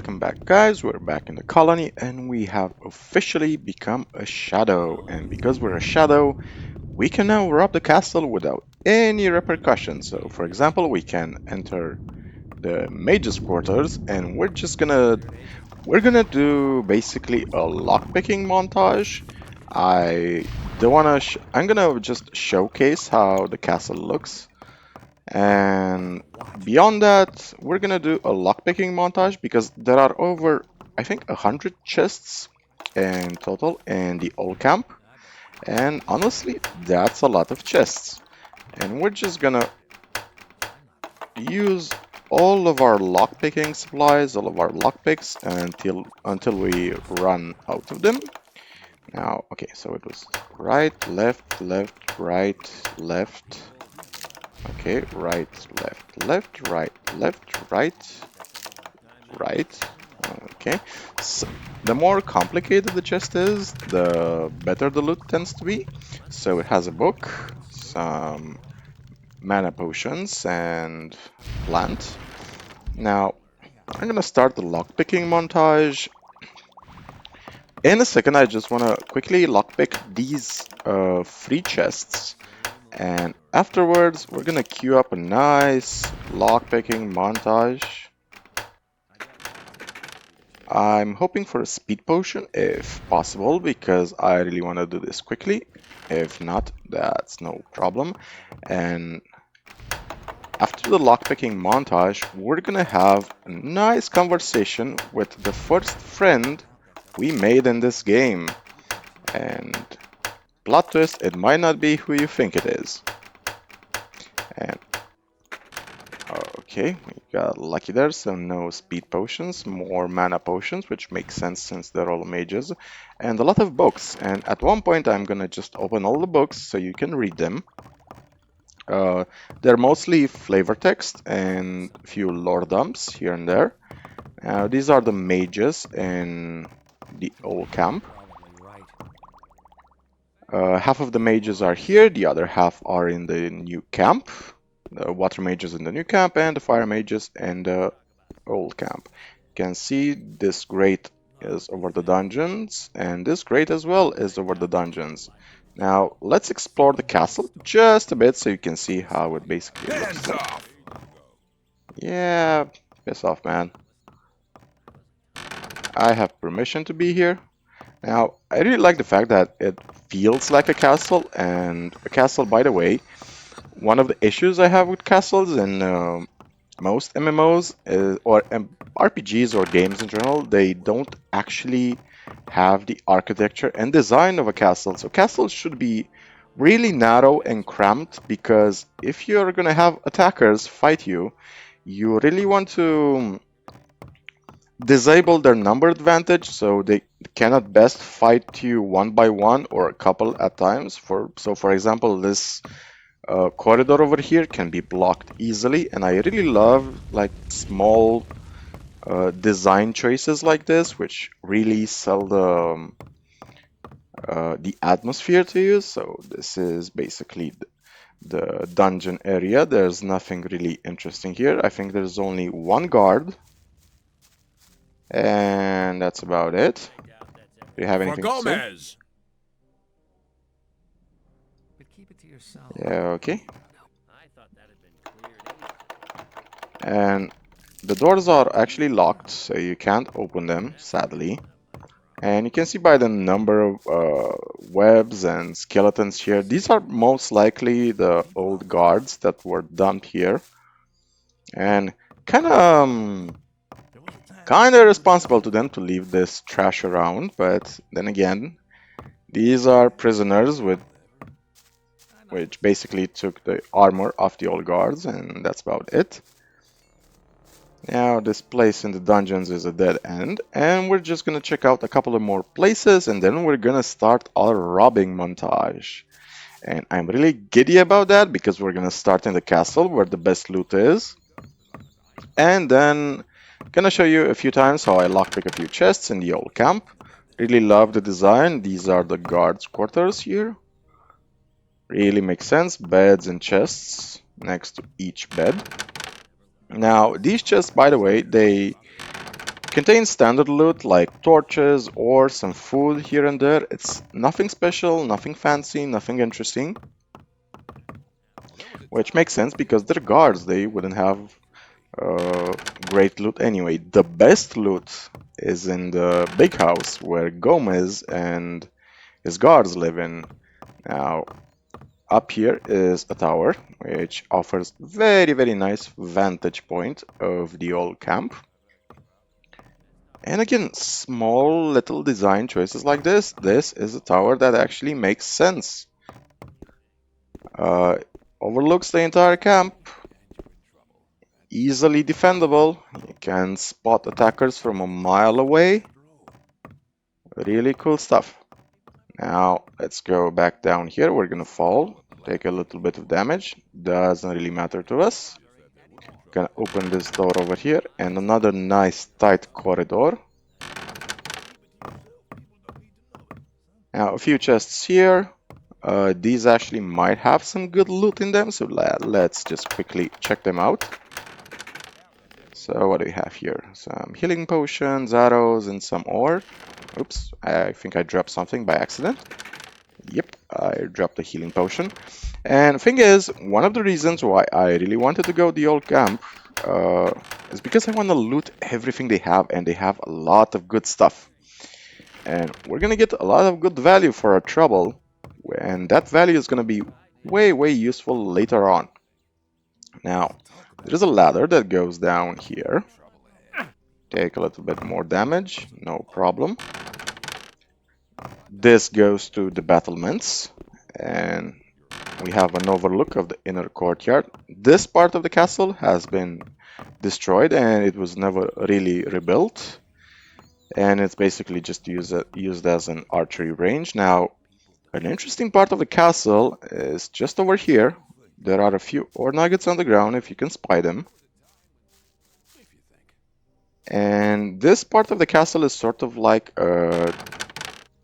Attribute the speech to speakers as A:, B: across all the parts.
A: welcome back, guys. We're back in the colony and we have officially become a shadow. And because we're a shadow, we can now rob the castle without any repercussions. So, for example, we can enter the mage's quarters and we're gonna do basically a lockpicking montage. I don't wanna. I'm gonna just showcase how the castle looks. And beyond that, we're gonna do a lockpicking montage because there are over, I think, 100 chests in total in the old camp. And honestly, that's a lot of chests. And we're just gonna use all of our lockpicking supplies, all of our lockpicks until we run out of them. Now, okay, so it was right, left, left, right, left. Okay, right, left, left, right, left, right, right. Okay, so the more complicated the chest is, the better the loot tends to be. So it has a book, some mana potions, and plant. Now, I'm gonna start the lockpicking montage. In a second, I just wanna quickly lockpick these free chests. And afterwards, we're gonna queue up a nice lockpicking montage. I'm hoping for a speed potion if possible, because I really want to do this quickly. If not, that's no problem. And after the lockpicking montage, we're gonna have a nice conversation with the first friend we made in this game. And plot twist, it might not be who you think it is. And okay, we got lucky there, so no speed potions, more mana potions, which makes sense since they're all mages, and a lot of books. And at one point, I'm gonna just open all the books so you can read them. They're mostly flavor text and a few lore dumps here and there. These are the mages in the old camp. Half of the mages are here, the other half are in the new camp. The water mages in the new camp and the fire mages in the old camp. You can see this grate is over the dungeons, and this grate as well is over the dungeons. Now, let's explore the castle just a bit so you can see how it basically looks like. Yeah, piss off, man. I have permission to be here. Now, I really like the fact that it feels like a castle, and a castle, by the way, one of the issues I have with castles in most MMOs or RPGs or games in general, they don't actually have the architecture and design of a castle. So castles should be really narrow and cramped because if you're going to have attackers fight you, you really want to disable their number advantage so they cannot best fight you one by one or a couple at times. For example, this corridor over here can be blocked easily, and I really love like small design choices like this, which really sell the atmosphere to you. So this is basically the dungeon area. There's nothing really interesting here. I think there's only one guard, and that's about it. Do you have anything to say? Yeah, okay. And the doors are actually locked, so you can't open them, sadly. And you can see by the number of webs and skeletons here, these are most likely the old guards that were dumped here. And kind of irresponsible to them to leave this trash around, but then again, these are prisoners which basically took the armor off the old guards, and that's about it. Now, this place in the dungeons is a dead end, and we're just gonna check out a couple of more places, and then we're gonna start our robbing montage. And I'm really giddy about that because we're gonna start in the castle where the best loot is. And then gonna show you a few times how I lockpick a few chests in the old camp. Really love the design. These are the guards' quarters here. Really makes sense. Beds and chests next to each bed. Now, these chests, by the way, they Contains standard loot like torches or some food here and there. It's nothing special, nothing fancy, nothing interesting. Which makes sense because they're guards, they wouldn't have great loot anyway. The best loot is in the big house where Gomez and his guards live in. Now, up here is a tower which offers very nice vantage point of the old camp. And again, small little design choices like this. This is a tower that actually makes sense. Overlooks the entire camp. Easily defendable. You can spot attackers from a mile away. Really cool stuff. Now, let's go back down here. We're gonna fall. Take a little bit of damage. Doesn't really matter to us. Gonna open this door over here. And another nice tight corridor. Now, a few chests here. These actually might have some good loot in them, so let's just quickly check them out. So what do we have here? Some healing potions, arrows, and some ore. Oops, I think I dropped something by accident. Yep, I dropped a healing potion. And the thing is, one of the reasons why I really wanted to go the old camp is because I want to loot everything they have, and they have a lot of good stuff. And we're gonna get a lot of good value for our trouble, and that value is gonna be way useful later on. Now, there's a ladder that goes down here. Take a little bit more damage, no problem. This goes to the battlements, and we have an overlook of the inner courtyard. This part of the castle has been destroyed, and it was never really rebuilt. And it's basically just used as an archery range. Now, an interesting part of the castle is just over here. There are a few ore nuggets on the ground if you can spy them. And this part of the castle is sort of like a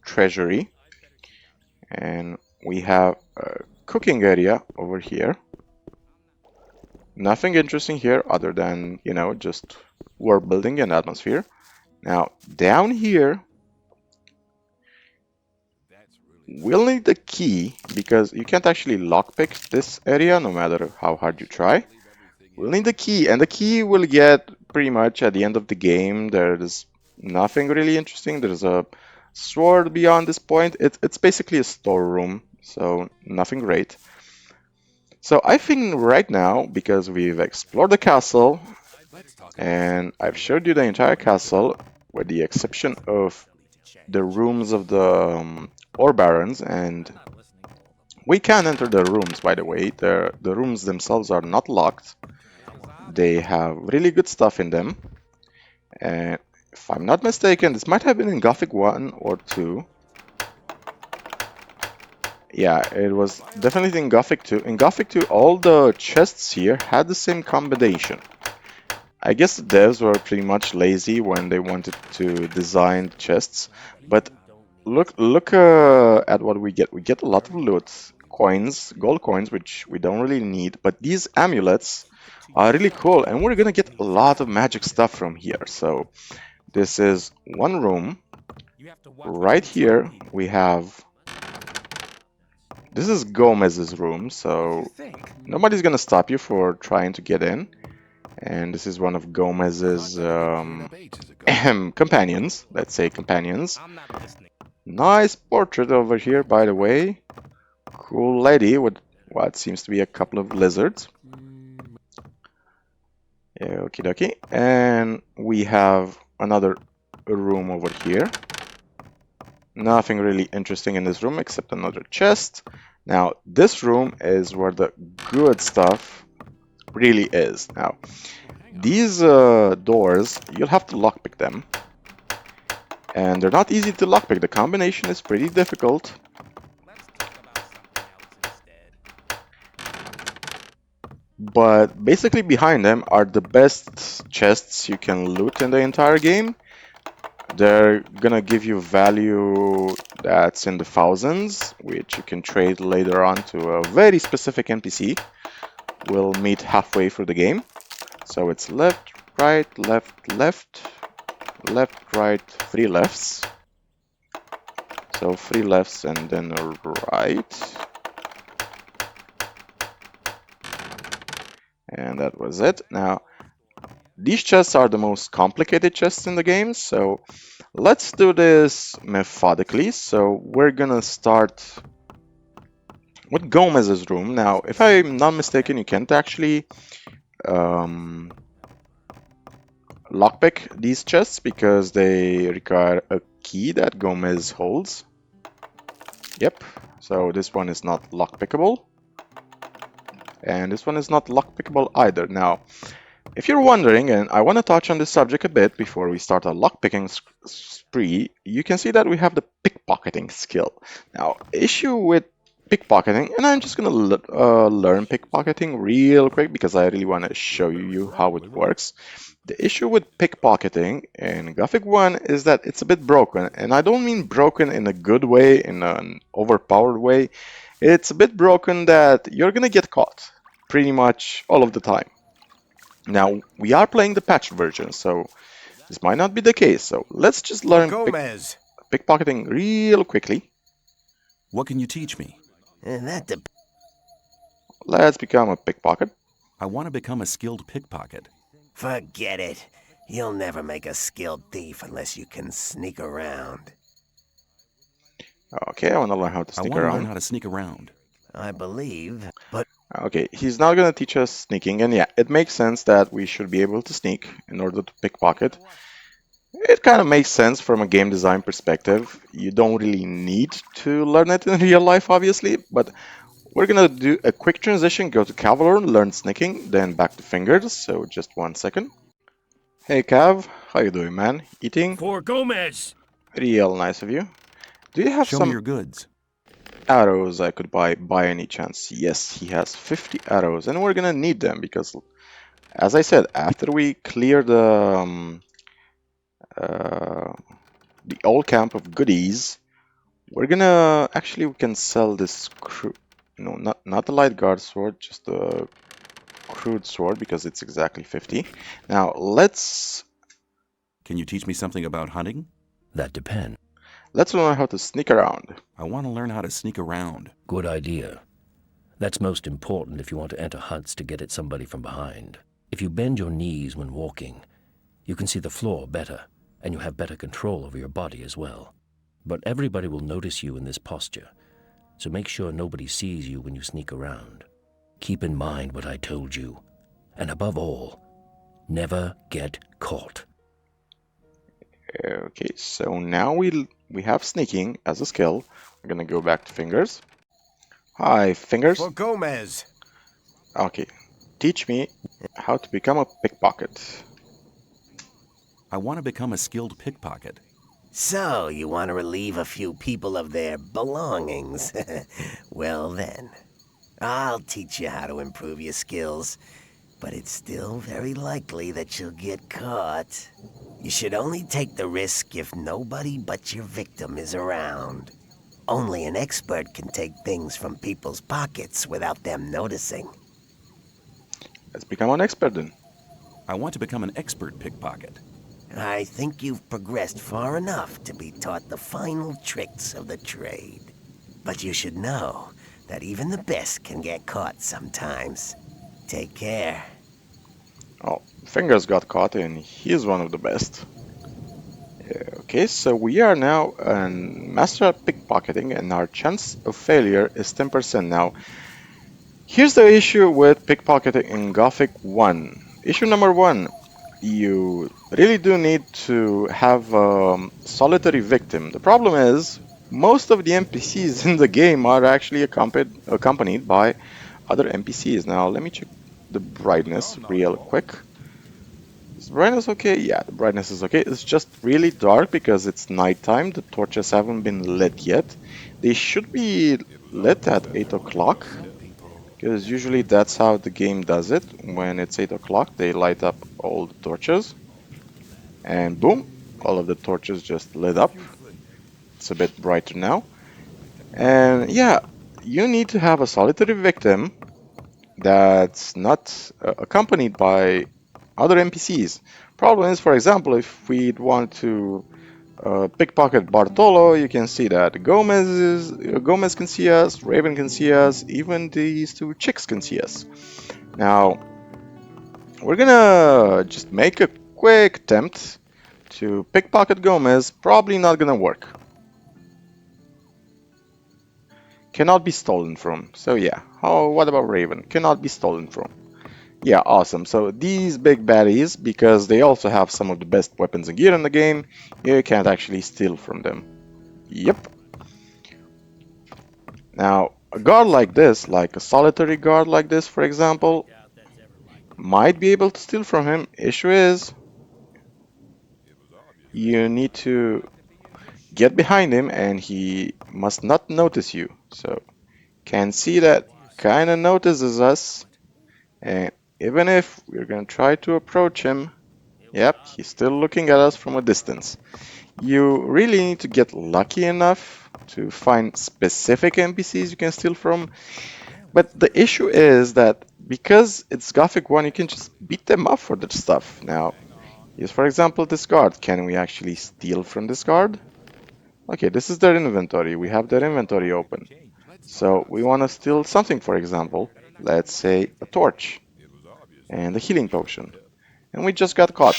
A: treasury. And we have a cooking area over here. Nothing interesting here other than, you know, just world building and atmosphere. Now, down here, we'll need the key because you can't actually lockpick this area no matter how hard you try. We'll need the key, and the key we'll get pretty much at the end of the game. There's nothing really interesting. There's a sword beyond this point. It's basically a storeroom, so nothing great. So I think right now, because we've explored the castle, and I've showed you the entire castle, with the exception of the rooms of the ore barons, and we can enter the rooms, by the way. The rooms themselves are not locked. They have really good stuff in them. And if I'm not mistaken, this might have been in Gothic 1 or 2. Yeah, it was definitely in Gothic 2. In Gothic 2, all the chests here had the same combination. I guess the devs were pretty much lazy when they wanted to design chests, but look at what we get. We get a lot of loot, coins, gold coins, which we don't really need, but these amulets are really cool, and we're gonna get a lot of magic stuff from here. So this is one room. Right here we have, this is Gomez's room, so nobody's gonna stop you for trying to get in. And this is one of Gomez's companions, let's say companions. Nice portrait over here, by the way. Cool lady with what seems to be a couple of lizards. Okie dokie. And we have another room over here. Nothing really interesting in this room except another chest. Now, this room is where the good stuff really is. Now, these doors, you'll have to lockpick them. And they're not easy to lockpick. The combination is pretty difficult. But basically behind them are the best chests you can loot in the entire game. They're gonna give you value that's in the thousands, which you can trade later on to a very specific NPC. We'll meet halfway through the game. So it's left, right, left, left, left, right, 3 lefts. So 3 lefts and then a right. And that was it. Now, these chests are the most complicated chests in the game, so let's do this methodically. So we're gonna start with Gomez's room. Now, if I'm not mistaken, you can't actually lockpick these chests because they require a key that Gomez holds. Yep, so this one is not lockpickable. And this one is not lockpickable either. Now, if you're wondering, and I want to touch on this subject a bit before we start a lockpicking spree, you can see that we have the pickpocketing skill. Now, issue with pickpocketing, and I'm just going to learn pickpocketing real quick because I really want to show you how it works. The issue with pickpocketing in Gothic 1 is that it's a bit broken, and I don't mean broken in a good way, in an overpowered way. It's a bit broken that you're going to get caught pretty much all of the time. Now, we are playing the patched version, so this might not be the case. So let's just learn pickpocketing real quickly.
B: What can you teach me?
A: Let's become a pickpocket.
B: I want to become a skilled pickpocket.
C: Forget it. You'll never make a skilled thief unless you can sneak around.
A: Okay, I want to learn how to sneak around.
B: I want to learn how to sneak around.
C: I believe, but...
A: Okay, he's not going to teach us sneaking, and yeah, it makes sense that we should be able to sneak in order to pickpocket. It kind of makes sense from a game design perspective. You don't really need to learn it in real life, obviously, but we're going to do a quick transition, go to Cavalier, learn sneaking, then back to fingers, so just 1 second. Hey Cav, how you doing, man? Eating?
D: For Gomez!
A: Real nice of you. Do you have
B: Show
A: some
B: me your goods.
A: Arrows I could buy by any chance? Yes, he has 50 arrows, and we're gonna need them because, as I said, after we clear the old camp of goodies, we're gonna we can sell this not the light guard sword, just the crude sword because it's exactly 50. Now let's.
B: Can you teach me something about hunting?
E: That depends.
A: Let's learn how to sneak around.
B: I want to learn how to sneak around.
E: Good idea. That's most important if you want to enter hunts to get at somebody from behind. If you bend your knees when walking, you can see the floor better, and you have better control over your body as well. But everybody will notice you in this posture, so make sure nobody sees you when you sneak around. Keep in mind what I told you, and above all, never get caught.
A: Okay, so now we have sneaking as a skill. We're gonna go back to fingers. Hi, fingers.
C: For Gomez.
A: Okay, teach me how to become a pickpocket.
B: I want to become a skilled pickpocket.
C: So, you want to relieve a few people of their belongings. Well then, I'll teach you how to improve your skills, but it's still very likely that you'll get caught. You should only take the risk if nobody but your victim is around. Only an expert can take things from people's pockets without them noticing.
A: Let's become an expert then.
B: I want to become an expert pickpocket.
C: I think you've progressed far enough to be taught the final tricks of the trade. But you should know that even the best can get caught sometimes. Take care.
A: Oh, Fingers got caught and he's one of the best. Okay, so we are now a master at pickpocketing and our chance of failure is 10%. Now, here's the issue with pickpocketing in Gothic 1. Issue number 1, you really do need to have a solitary victim. The problem is, most of the NPCs in the game are actually accompanied by other NPCs. Now, let me check the brightness real quick. Is the brightness okay? Yeah, the brightness is okay. It's just really dark because it's nighttime. The torches haven't been lit yet. They should be lit at 8 o'clock. Because usually that's how the game does it. When it's 8 o'clock, they light up all the torches. And boom, all of the torches just lit up. It's a bit brighter now. And yeah, you need to have a solitary victim that's not accompanied by other NPCs. Problem is, for example, if we want to pickpocket Bartolo, you can see that Gomez can see us, Raven can see us, even these two chicks can see us. Now, we're gonna just make a quick attempt to pickpocket Gomez. Probably not gonna work. Cannot be stolen from. So yeah, what about Raven? Cannot be stolen from. Yeah, awesome. So these big baddies, because they also have some of the best weapons and gear in the game, you can't actually steal from them. Yep. Now, a guard like this, like a solitary guard like this, for example, might be able to steal from him. Issue is, you need to get behind him and he must not notice you. So, can see that kinda notices us, and even if we're gonna try to approach him, yep, he's still looking at us from a distance. You really need to get lucky enough to find specific NPCs you can steal from. But the issue is that because it's Gothic 1, you can just beat them up for that stuff. Now, use for example this guard. Can we actually steal from this guard? Okay, this is their inventory. We have their inventory open. So we want to steal something, for example. Let's say a torch and a healing potion. And we just got caught.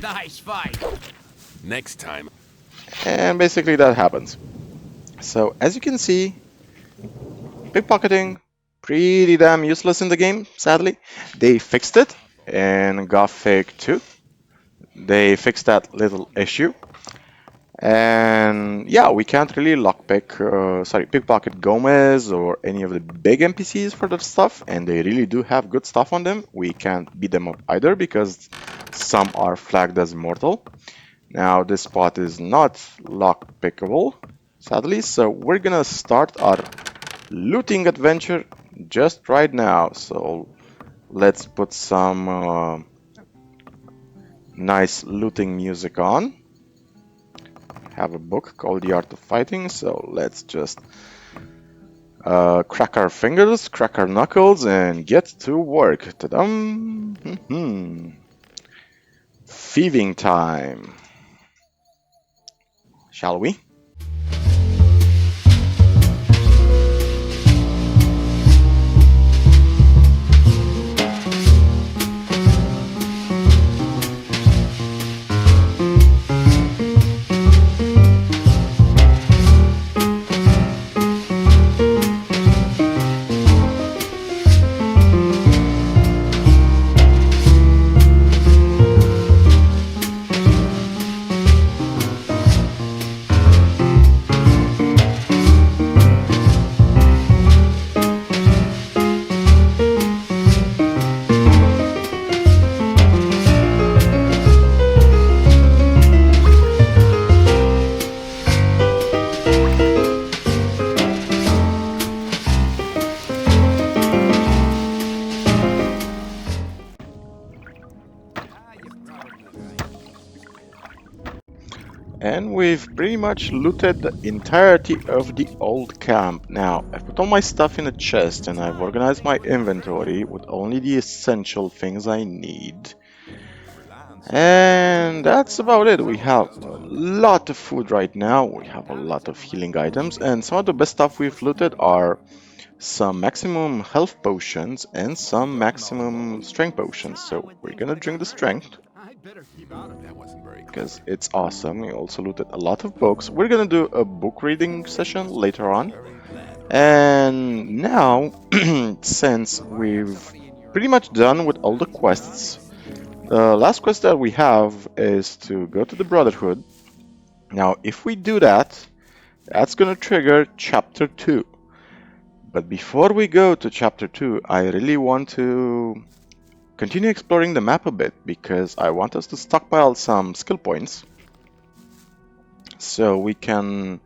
D: Nice fight.
B: Next time.
A: And basically that happens. So as you can see, pickpocketing, pretty damn useless in the game, sadly. They fixed it in Gothic 2. They fixed that little issue. And yeah, we can't really pickpocket Gomez or any of the big NPCs for that stuff, and they really do have good stuff on them. We can't beat them up either because some are flagged as immortal. Now this spot is not lockpickable, sadly, so we're gonna start our looting adventure just right now. So let's put some nice looting music on. Have a book called The Art of Fighting, so let's just crack our fingers, crack our knuckles, and get to work. Ta-dum! Thieving time. Shall we? And we've pretty much looted the entirety of the old camp. Now, I've put all my stuff in a chest and I've organized my inventory with only the essential things I need. And that's about it. We have a lot of food right now, we have a lot of healing items, and some of the best stuff we've looted are some maximum health potions and some maximum strength potions. So we're gonna drink the strength because it's awesome. We also looted a lot of books. We're gonna do a book reading session later on. And now, since we've pretty much done with all the quests, the last quest that we have is to go to the Brotherhood. Now, if we do that, that's gonna trigger Chapter 2. But before we go to Chapter 2, I really want to continue exploring the map a bit because I want us to stockpile some skill points so we can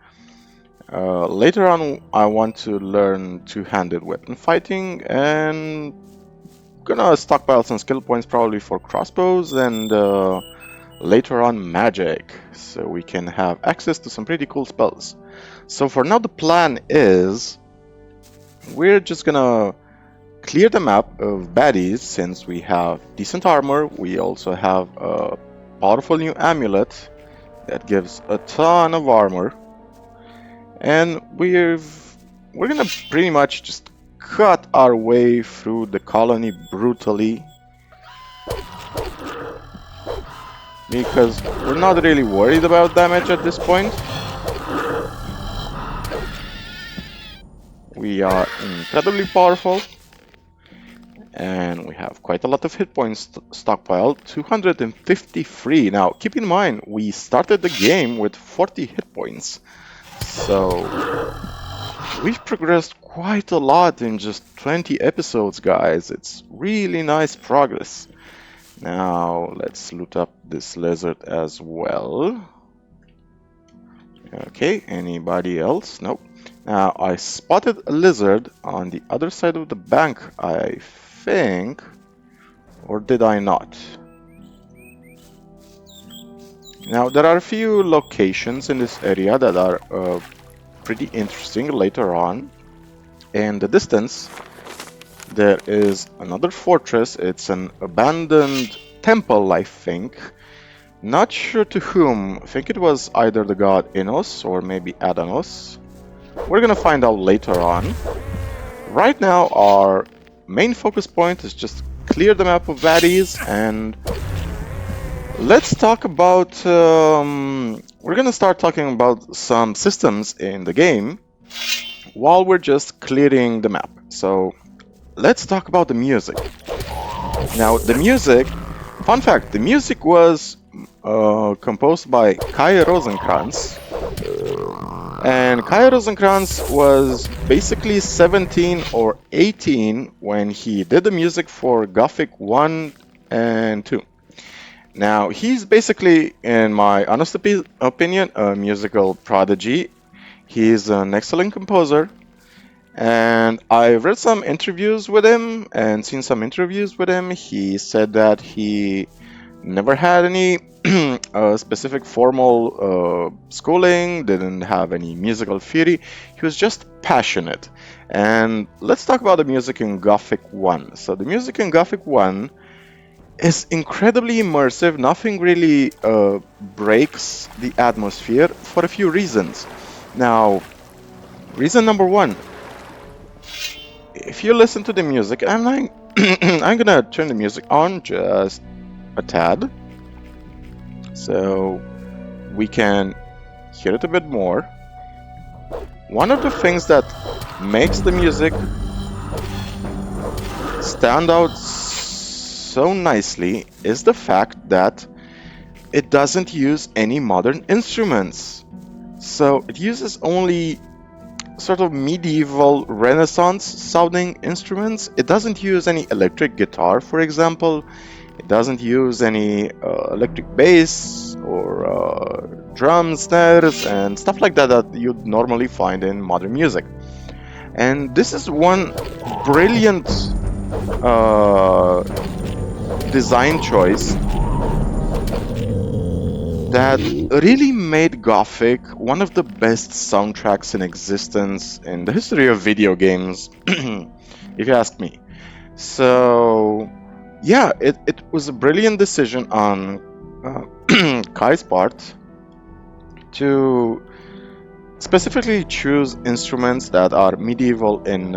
A: later on I want to learn two-handed weapon fighting, and gonna stockpile some skill points probably for crossbows and later on magic, so we can have access to some pretty cool spells. So for now the plan is we're just gonna clear the map of baddies since we have decent armor. We also have a powerful new amulet that gives a ton of armor. And we're gonna pretty much just cut our way through the colony brutally, because we're not really worried about damage at this point. We are incredibly powerful, and we have quite a lot of hit points stockpiled, 253. Now, keep in mind, we started the game with 40 hit points, so we've progressed quite a lot in just 20 episodes, guys. It's really nice progress. Now, let's loot up this lizard as well. Okay, anybody else? Nope. Now, I spotted a lizard on the other side of the bank, I think. Or did I not? Now, there are a few locations in this area that are pretty interesting later on. In the distance, there is another fortress. It's an abandoned temple, I think. Not sure to whom. I think it was either the god Innos or maybe Adanos. We're gonna find out later on. Right now, our main focus point is just clear the map of baddies, and let's talk about... we're gonna start talking about some systems in the game while we're just clearing the map. So let's talk about the music. Now, the music... Fun fact, the music was composed by Kai Rosenkranz. And Kai Rosenkranz was basically 17 or 18 when he did the music for Gothic 1 and 2. Now, he's basically, in my honest opinion, a musical prodigy. He's an excellent composer. And I've read some interviews with him and seen some interviews with him. He said that he never had any specific formal schooling, didn't have any musical theory. He was just passionate. And let's talk about the music in Gothic 1. So the music in Gothic 1 is incredibly immersive. Nothing really breaks the atmosphere for a few reasons. Now, reason number one, if you listen to the music, I'm gonna turn the music on just a tad so we can hear it a bit more. One of the things that makes the music stand out so nicely is the fact that it doesn't use any modern instruments. So it uses only sort of medieval Renaissance sounding instruments. It doesn't use any electric guitar, for example. It doesn't use any electric bass or drums, snares, and stuff like that that you'd normally find in modern music. And this is one brilliant design choice that really made Gothic one of the best soundtracks in existence in the history of video games, if you ask me. So, yeah, it was a brilliant decision on Kai's part to specifically choose instruments that are medieval in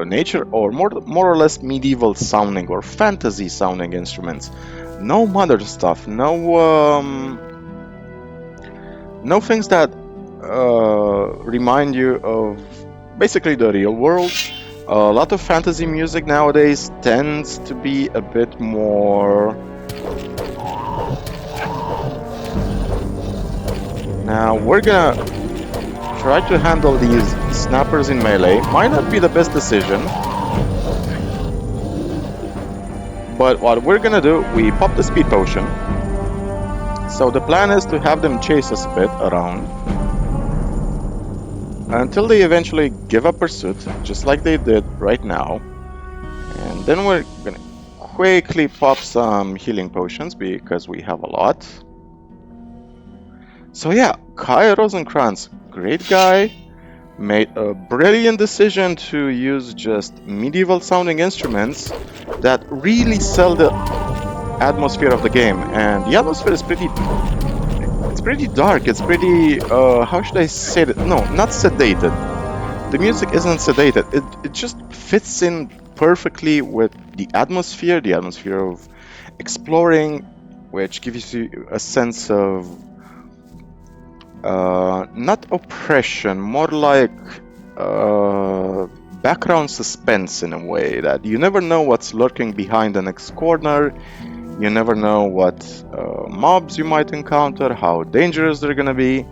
A: nature, or more or less medieval sounding or fantasy sounding instruments. No modern stuff, no things that remind you of basically the real world. A lot of fantasy music nowadays tends to be a bit more... Now we're gonna try to handle these snappers in melee. Might not be the best decision, but what we're gonna do, we pop the speed potion. So the plan is to have them chase us a bit around until they eventually give up pursuit, just like they did right now. And then we're gonna quickly pop some healing potions because we have a lot. So yeah, Kai Rosenkranz, great guy, made a brilliant decision to use just medieval sounding instruments that really sell the atmosphere of the game. And the atmosphere is pretty dark. It's pretty how should I say it? No, not sedated. The music isn't sedated. It just fits in perfectly with the atmosphere of exploring, which gives you a sense of not oppression, more like background suspense in a way that you never know what's lurking behind the next corner. You never know what mobs you might encounter, how dangerous they're gonna be,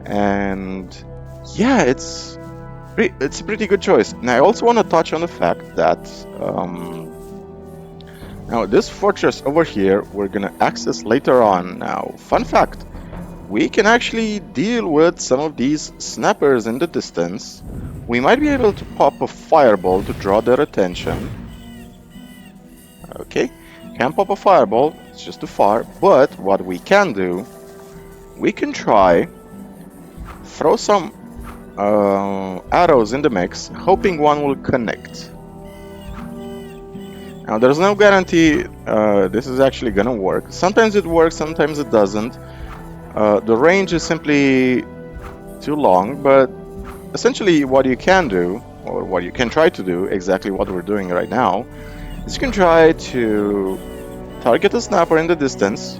A: and yeah, it's a pretty good choice. And I also want to touch on the fact that now this fortress over here we're gonna access later on. Now, fun fact, we can actually deal with some of these snappers in the distance. We might be able to pop a fireball to draw their attention. Okay, can't pop a fireball, it's just too far. But what we can do, we can try throw some arrows in the mix, hoping one will connect. Now there's no guarantee this is actually gonna work. Sometimes it works, sometimes it doesn't. The range is simply too long, but essentially what you can do, or what you can try to do, exactly what we're doing right now, is you can try to target a snapper in the distance,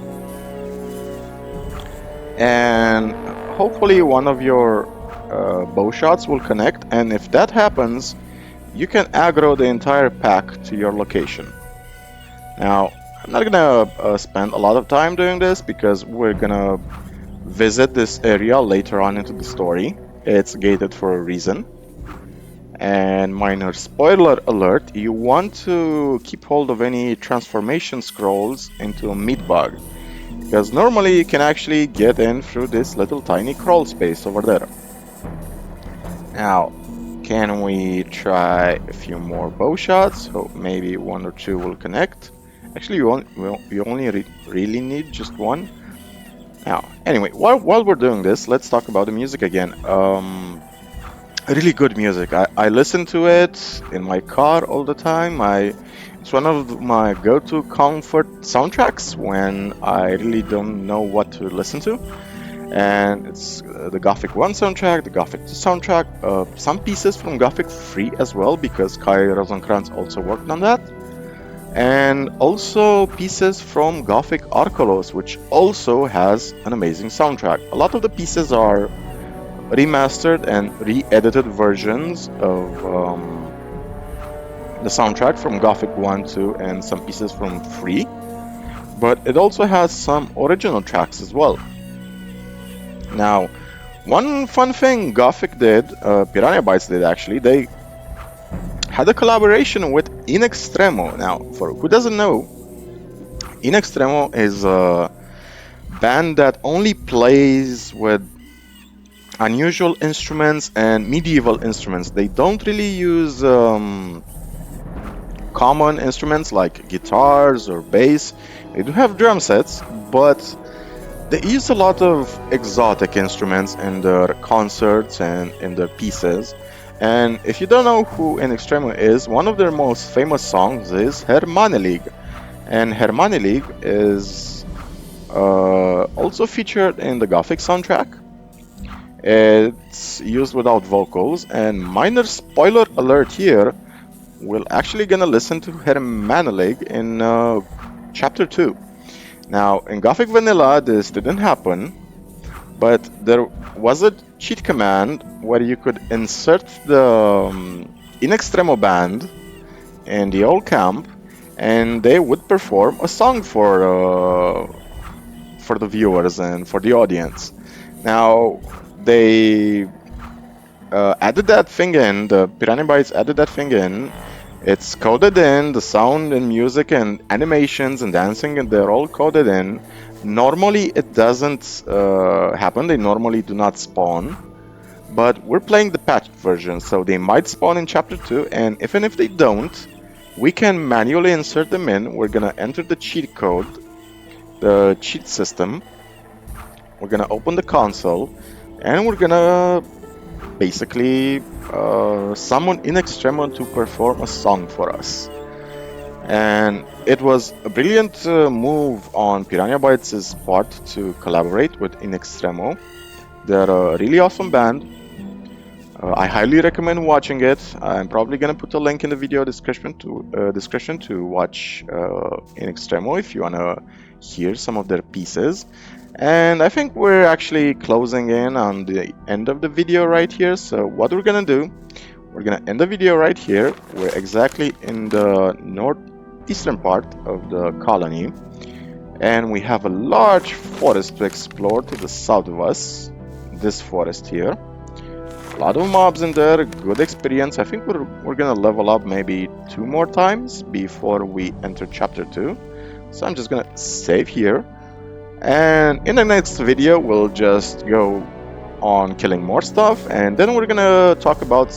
A: and hopefully one of your bow shots will connect, and if that happens, you can aggro the entire pack to your location. Now, I'm not gonna spend a lot of time doing this because we're gonna visit this area later on into the story. It's gated for a reason. And minor spoiler alert, you want to keep hold of any transformation scrolls into a meat bug, because normally you can actually get in through this little tiny crawl space over there. Now, can we try a few more bow shots? Hope maybe one or two will connect. Actually, you only really need just one. Now, anyway, while we're doing this, let's talk about the music again. Really good music. I listen to it in my car all the time. It's one of my go-to comfort soundtracks when I really don't know what to listen to. And it's the Gothic 1 soundtrack, the Gothic 2 soundtrack, some pieces from Gothic 3 as well, because Kai Rosenkranz also worked on that. And also pieces from Gothic Arkelos, which also has an amazing soundtrack. A lot of the pieces are remastered and re-edited versions of the soundtrack from Gothic 1, 2, and some pieces from 3. But it also has some original tracks as well. Now, one fun thing Gothic did, Pyranha Bytes did actually, they had a collaboration with In Extremo. Now, for who doesn't know, In Extremo is a band that only plays with unusual instruments and medieval instruments. They don't really use common instruments like guitars or bass. They do have drum sets, but they use a lot of exotic instruments in their concerts and in their pieces. And if you don't know who In Extremo is, one of their most famous songs is Hermanelig. And Hermanelig is also featured in the Gothic soundtrack. It's used without vocals, and minor spoiler alert here, we're actually gonna listen to Hermanelig in chapter 2. Now, in Gothic Vanilla, this didn't happen, but there was a cheat command where you could insert the In Extremo band in the old camp, and they would perform a song for the viewers and for the audience. Now, they added that thing in, the Pyranha Bytes added that thing in. It's coded in, the sound and music and animations and dancing, and they're all coded in. Normally it doesn't happen, they normally do not spawn, but we're playing the patched version, so they might spawn in chapter 2, and even if they don't, we can manually insert them in. We're gonna enter the cheat code, the cheat system, we're gonna open the console, and we're gonna basically summon In Extremo to perform a song for us. And it was a brilliant move on Pyranha Bytes' part to collaborate with In Extremo. They're a really awesome band. I highly recommend watching it. I'm probably gonna put a link in the video description to watch In Extremo if you wanna hear some of their pieces. And I think we're actually closing in on the end of the video right here. So what we're gonna do, we're gonna end the video right here. We're exactly in the northeastern part of the colony, and we have a large forest to explore to the south of us. This forest here. A lot of mobs in there, good experience. I think we're gonna level up maybe 2 more times before we enter chapter 2. So I'm just gonna save here. And in the next video, we'll just go on killing more stuff. And then we're gonna talk about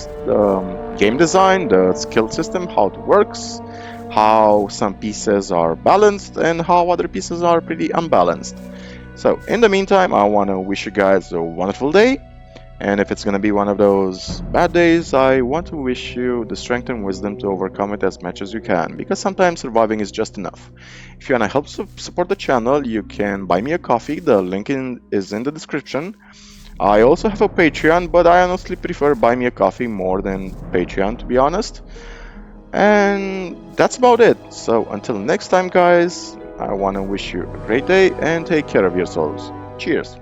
A: game design, the skill system, how it works, how some pieces are balanced, and how other pieces are pretty unbalanced. So in the meantime, I want to wish you guys a wonderful day. And if it's going to be one of those bad days, I want to wish you the strength and wisdom to overcome it as much as you can, because sometimes surviving is just enough. If you want to help support the channel, you can buy me a coffee. The link is in the description. I also have a Patreon, but I honestly prefer buy me a coffee more than Patreon, to be honest. And that's about it. So until next time, guys, I want to wish you a great day and take care of yourselves. Cheers.